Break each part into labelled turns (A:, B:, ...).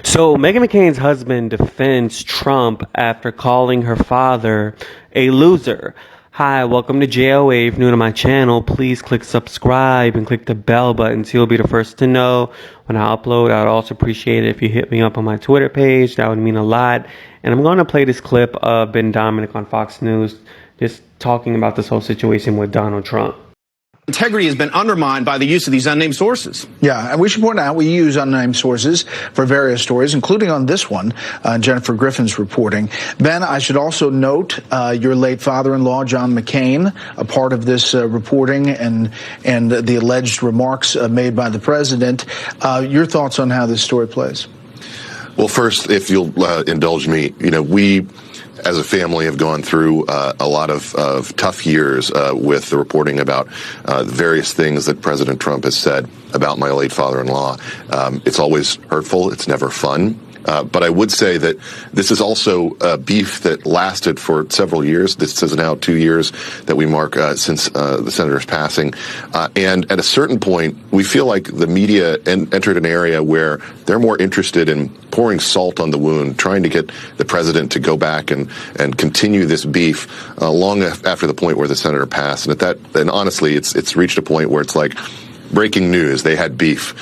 A: So, Meghan McCain's husband defends Trump after calling her father a loser. Hi, welcome to JOA. If you're new to my channel, please click subscribe and click the bell button so you'll be the first to know when I upload. I would also appreciate it if you hit me up on my Twitter page. That would mean a lot. And I'm going to play this clip of Ben Domenech on Fox News just talking about this whole situation with Donald Trump.
B: Integrity has been undermined by the use of these unnamed sources.
C: Yeah, and we should point out we use unnamed sources for various stories, including on this one, Jennifer Griffin's reporting. Ben, I should also note your late father-in-law, John McCain, a part of this reporting and the alleged remarks made by the president. Your thoughts on how this story plays?
D: Well, first, if you'll indulge me, we as a family have gone through a lot of tough years with the reporting about various things that President Trump has said about my late father-in-law. It's always hurtful. It's never fun. But I would say that this is also beef that lasted for several years. This is now 2 years that we mark since the senator's passing. And at a certain point, we feel like the media entered an area where they're more interested in pouring salt on the wound, trying to get the president to go back and continue this beef long after the point where the senator passed. And honestly, it's reached a point where it's like, breaking news, they had beef.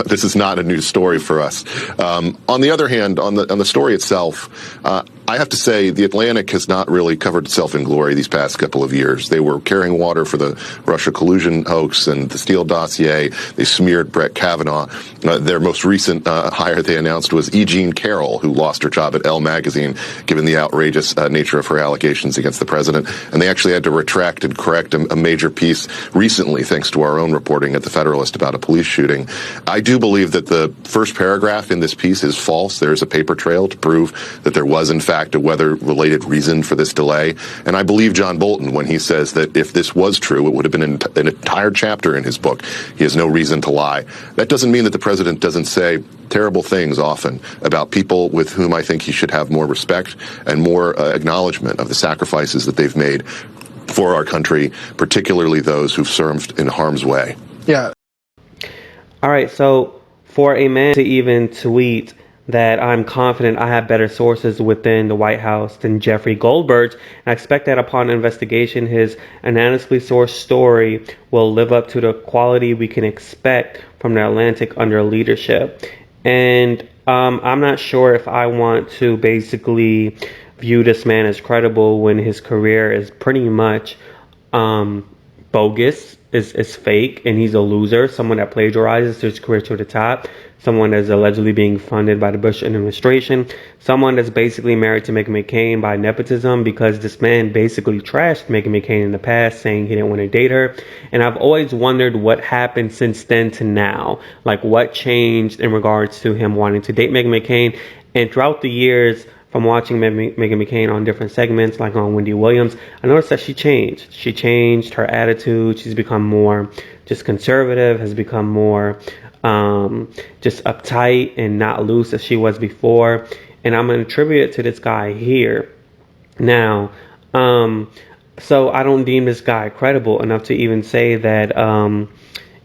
D: This is not a news story for us. On the other hand, on the story itself, I have to say the Atlantic has not really covered itself in glory these past couple of years. They were carrying water for the Russia collusion hoax and the Steele dossier. They smeared Brett Kavanaugh. Their most recent hire they announced was E. Jean Carroll, who lost her job at Elle magazine, given the outrageous nature of her allegations against the president. And they actually had to retract and correct a major piece recently, thanks to our own reporting at the Federalist about a police shooting. I do believe that the first paragraph in this piece is false. There's a paper trail to prove that there was, in fact, a weather-related reason for this delay. And I believe John Bolton when he says that if this was true, it would have been an entire chapter in his book. He has no reason to lie. That doesn't mean that the president doesn't say terrible things often about people with whom I think he should have more respect and more acknowledgement of the sacrifices that they've made for our country, particularly those who've served in harm's way.
C: Yeah.
A: All right, so for a man to even tweet that I'm confident I have better sources within the White House than Jeffrey Goldberg's, and I expect that upon investigation, his anonymously sourced story will live up to the quality we can expect from the Atlantic under leadership. And I'm not sure if I want to basically view this man as credible when his career is pretty much bogus, is fake, and he's a loser, someone that plagiarizes his career to the top, someone that's allegedly being funded by the Bush administration, someone that's basically married to Meghan McCain by nepotism, because this man basically trashed Meghan McCain in the past, saying he didn't want to date her. And I've always wondered what happened since then to now, like what changed in regards to him wanting to date Meghan McCain. And throughout the years, from watching Meghan McCain on different segments, like on Wendy Williams, I noticed that she changed. She changed her attitude. She's become more just conservative, has become more just uptight and not loose as she was before. And I'm going to attribute it to this guy here. Now, so I don't deem this guy credible enough to even say that,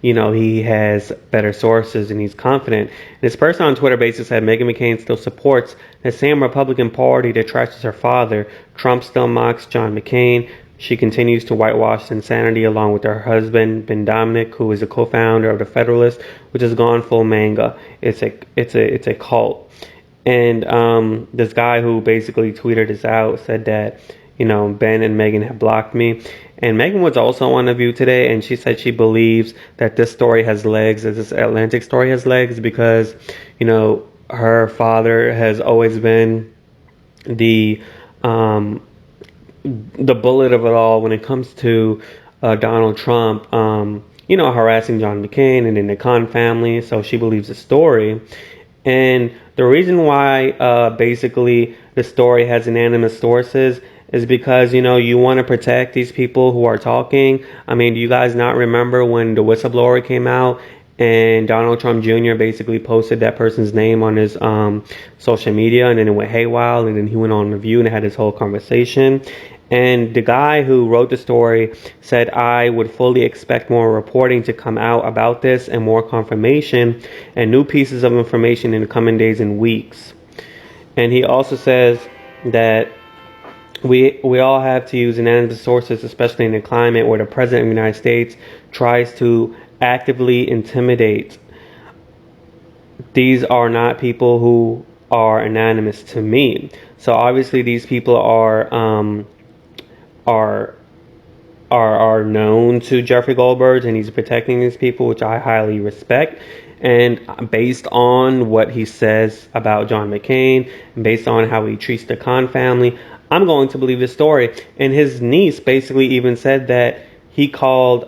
A: he has better sources and he's confident. And this person on Twitter basically said Meghan McCain still supports the same Republican Party that trashes her father. Trump still mocks John McCain. She continues to whitewash insanity along with her husband, Ben Domenech, who is a co-founder of the Federalist, which has gone full manga. It's a cult. And this guy who basically tweeted this out said that, Ben and Meghan have blocked me. And Meghan was also on The View today, and she said she believes that this story has legs, that this Atlantic story has legs, because, her father has always been the bullet of it all when it comes to Donald Trump, harassing John McCain and then the Khan family. So she believes the story. And the reason why basically the story has anonymous sources is because, you want to protect these people who are talking. I mean, do you guys not remember when the whistleblower came out and Donald Trump Jr. basically posted that person's name on his social media, and then it went haywire, and then he went on The View and had this whole conversation. And the guy who wrote the story said, I would fully expect more reporting to come out about this and more confirmation and new pieces of information in the coming days and weeks. And he also says that we all have to use anonymous sources, especially in a climate where the President of the United States tries to actively intimidate. These are not people who are anonymous to me. So obviously these people are known to Jeffrey Goldberg, and he's protecting these people, which I highly respect. And based on what he says about John McCain, and based on how he treats the Khan family, I'm going to believe this story. And his niece basically even said that he called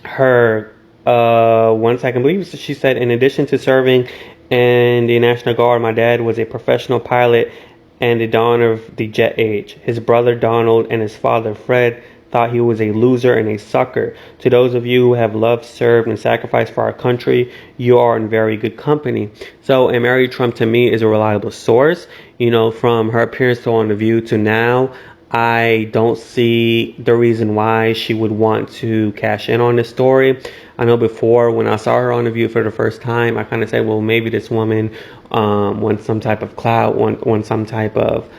A: her once, I can believe she said, in addition to serving in the National Guard, my dad was a professional pilot and the dawn of the jet age. His brother Donald and his father Fred thought he was a loser and a sucker. To those of you who have loved, served, and sacrificed for our country, you are in very good company. So, and Mary Trump to me is a reliable source. You know, from her appearance on The View to now, I don't see the reason why she would want to cash in on this story. I know before, when I saw her on The View for the first time, I kind of said, well, maybe this woman wants some type of clout, wants some type of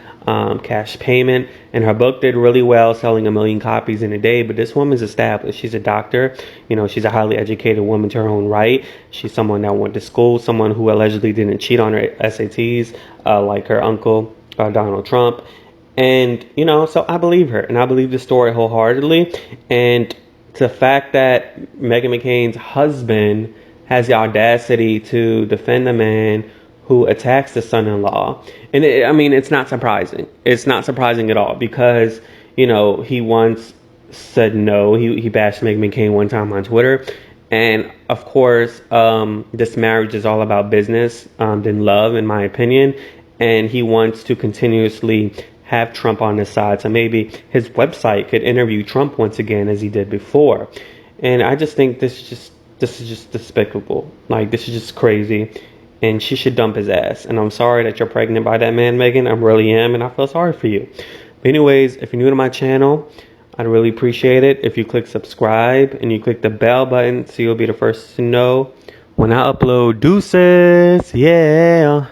A: cash payment. And her book did really well, selling 1 million copies in a day. But this woman's established. She's a doctor. You know, she's a highly educated woman to her own right. She's someone that went to school, someone who allegedly didn't cheat on her SATs, like her uncle, Donald Trump. And, you know, so I believe her, and I believe the story wholeheartedly. And the fact that Meghan McCain's husband has the audacity to defend a man who attacks the son-in-law. And I mean, it's not surprising. It's not surprising at all, because, you know, he once said no. He bashed Meghan McCain one time on Twitter. And of course, this marriage is all about business than love, in my opinion. And he wants to continuously have Trump on his side. So maybe his website could interview Trump once again, as he did before. And I just think this is just despicable. Like, this is just crazy. And she should dump his ass. And I'm sorry that you're pregnant by that man, Meghan. I really am, and I feel sorry for you. But anyways, if you're new to my channel, I'd really appreciate it if you click subscribe and you click the bell button so you'll be the first to know when I upload. Deuces, yeah.